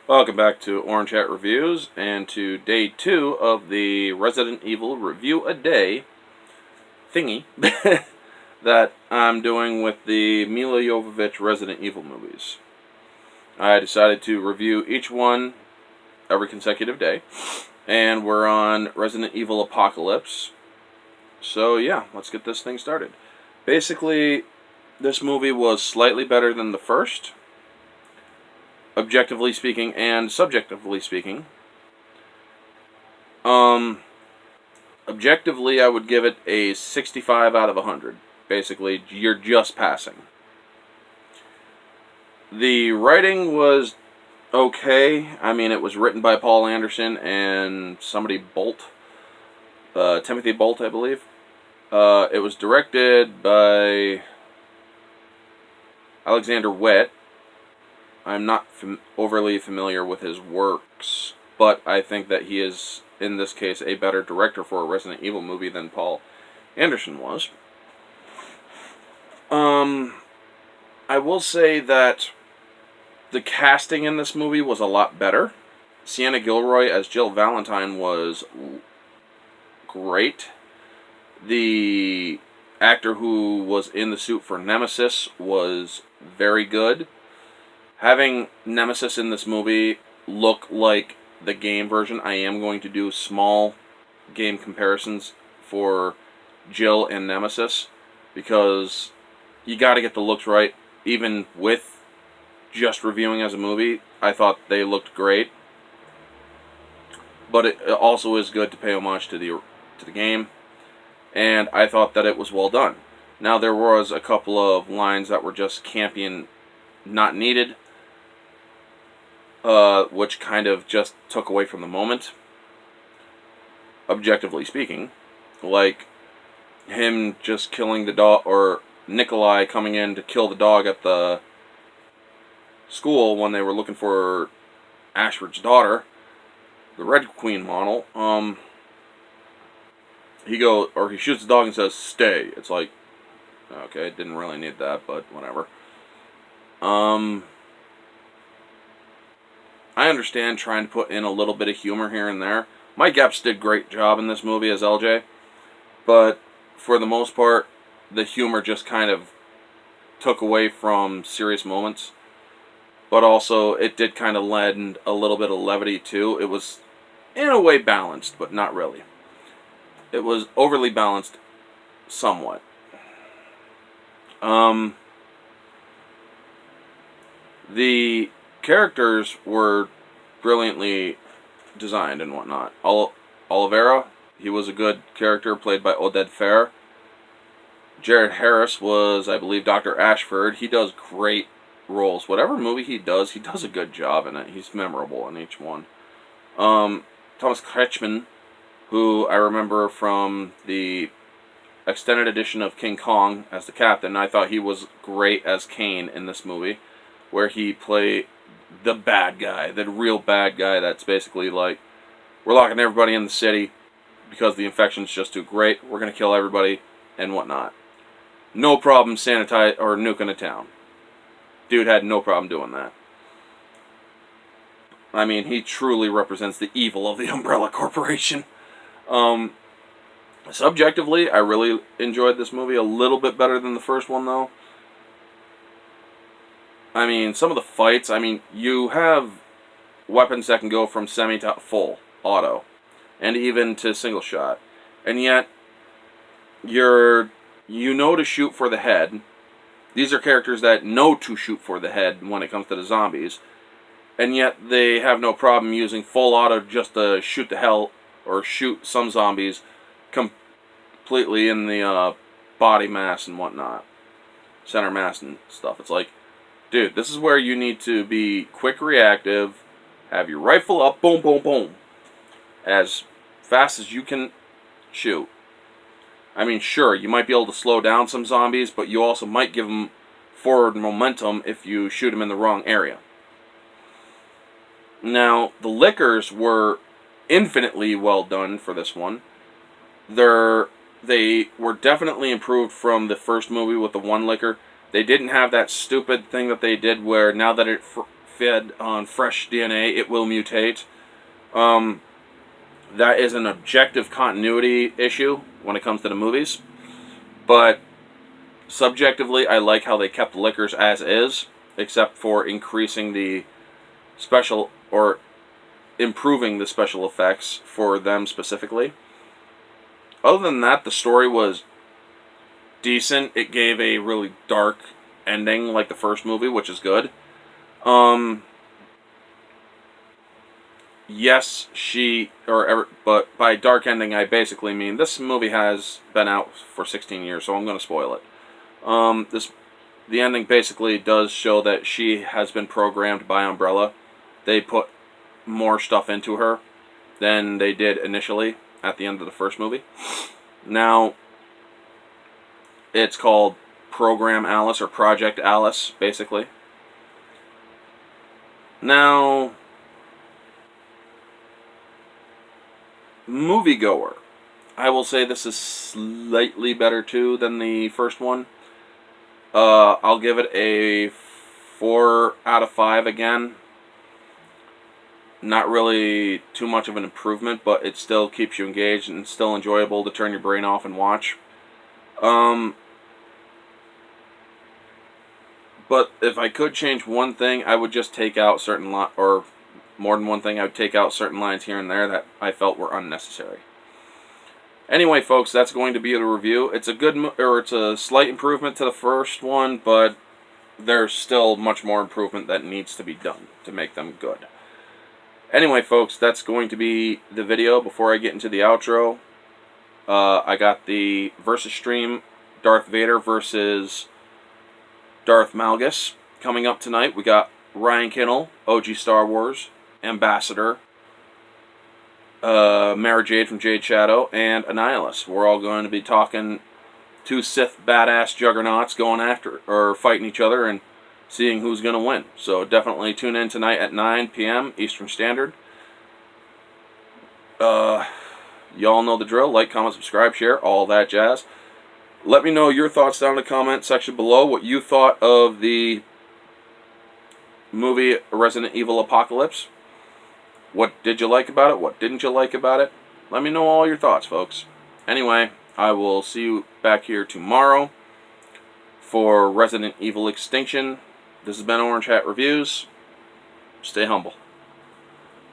Welcome back to Orange Hat Reviews and to day 2 of the Resident Evil Review a Day thingy that I'm doing with the Milla Jovovich Resident Evil movies. I decided to review each one every consecutive day, and we're on Resident Evil Apocalypse. So yeah, let's get this thing started. Basically, this movie was slightly better than the first, objectively speaking and subjectively speaking. Objectively, I would give it a 65 out of 100. Basically, you're just passing. The writing was okay. I mean, it was written by Paul Anderson and somebody Bolt. Timothy Bolt, I believe. It was directed by Alexander Wett. I'm not overly familiar with his works, but I think that he is, in this case, a better director for a Resident Evil movie than Paul Anderson was. I will say that the casting in this movie was a lot better. Sienna Gilroy as Jill Valentine was great. The actor who was in the suit for Nemesis was very good. Having Nemesis in this movie look like the game version, I am going to do small game comparisons for Jill and Nemesis, because you got to get the looks right. Even with just reviewing as a movie, I thought they looked great. But it also is good to pay homage to the game, and I thought that it was well done. Now, there was a couple of lines that were just campy and not needed, which kind of just took away from the moment, objectively speaking. Like him just killing the dog, or Nikolai coming in to kill the dog at the school when they were looking for Ashford's daughter, the Red Queen model. He shoots the dog and says, "Stay." It's like, okay, didn't really need that, but whatever. I understand trying to put in a little bit of humor here and there. Mike Epps did a great job in this movie as LJ, but for the most part, the humor just kind of took away from serious moments. But also, it did kind of lend a little bit of levity too. It was, in a way, balanced, but not really. It was overly balanced, somewhat. The characters were brilliantly designed and whatnot. Oliveira, he was a good character, played by Oded Fehr. Jared Harris was, I believe, Dr. Ashford. He does great roles. Whatever movie he does a good job in it. He's memorable in each one. Thomas Kretschmann, who I remember from the extended edition of King Kong as the captain. I thought he was great as Kane in this movie, where he played the bad guy, the real bad guy that's basically like, we're locking everybody in the city because the infection's just too great, we're going to kill everybody and whatnot. No problem sanitize or nuking a town. Dude had no problem doing that. I mean, he truly represents the evil of the Umbrella Corporation. Subjectively, I really enjoyed this movie a little bit better than the first one, though. I mean, some of the fights, you have weapons that can go from semi to full auto, and even to single shot. And yet, you know to shoot for the head. These are characters that know to shoot for the head when it comes to the zombies. And yet, they have no problem using full auto just to shoot the hell, or shoot some zombies completely in the body mass and whatnot. Center mass and stuff. It's like, dude, this is where you need to be quick reactive, have your rifle up, boom, boom, boom, as fast as you can shoot. I mean, sure, you might be able to slow down some zombies, but you also might give them forward momentum if you shoot them in the wrong area. Now, the lickers were infinitely well done for this one. They were definitely improved from the first movie with the one licker. They didn't have that stupid thing that they did where now that it fed on fresh DNA, it will mutate. That is an objective continuity issue when it comes to the movies. But subjectively, I like how they kept Lickers as is, except for increasing the special, or improving the special effects for them specifically. Other than that, the story was decent. It gave a really dark ending like the first movie, which is good. Yes, but by dark ending, I basically mean this movie has been out for 16 years, so I'm going to spoil it. The ending basically does show that she has been programmed by Umbrella. They put more stuff into her than they did initially at the end of the first movie. Now, it's called Program Alice, or Project Alice, basically. Now, moviegoer, I will say this is slightly better too than the first one. I'll give it a 4 out of 5 again. Not really too much of an improvement, but it still keeps you engaged and still enjoyable to turn your brain off and watch. But if I could change one thing, I would just take out certain or more than one thing. I would take out certain lines here and there that I felt were unnecessary. Anyway, folks, that's going to be the review. It's it's a slight improvement to the first one, but there's still much more improvement that needs to be done to make them good. Anyway, folks, that's going to be the video. Before I get into the outro, I got the versus stream, Darth Vader versus Darth Malgus, coming up tonight. We got Ryan Kinnell, OG Star Wars Ambassador, Mara Jade from Jade Shadow, and Annihilus. We're all going to be talking two Sith badass juggernauts going after, or fighting each other, and seeing who's going to win. So definitely tune in tonight at 9 p.m. Eastern Standard. Y'all know the drill. Like, comment, subscribe, share, all that jazz. Let me know your thoughts down in the comment section below. What you thought of the movie Resident Evil Apocalypse. What did you like about it? What didn't you like about it? Let me know all your thoughts, folks. Anyway, I will see you back here tomorrow for Resident Evil Extinction. This has been Orange Hat Reviews. Stay humble.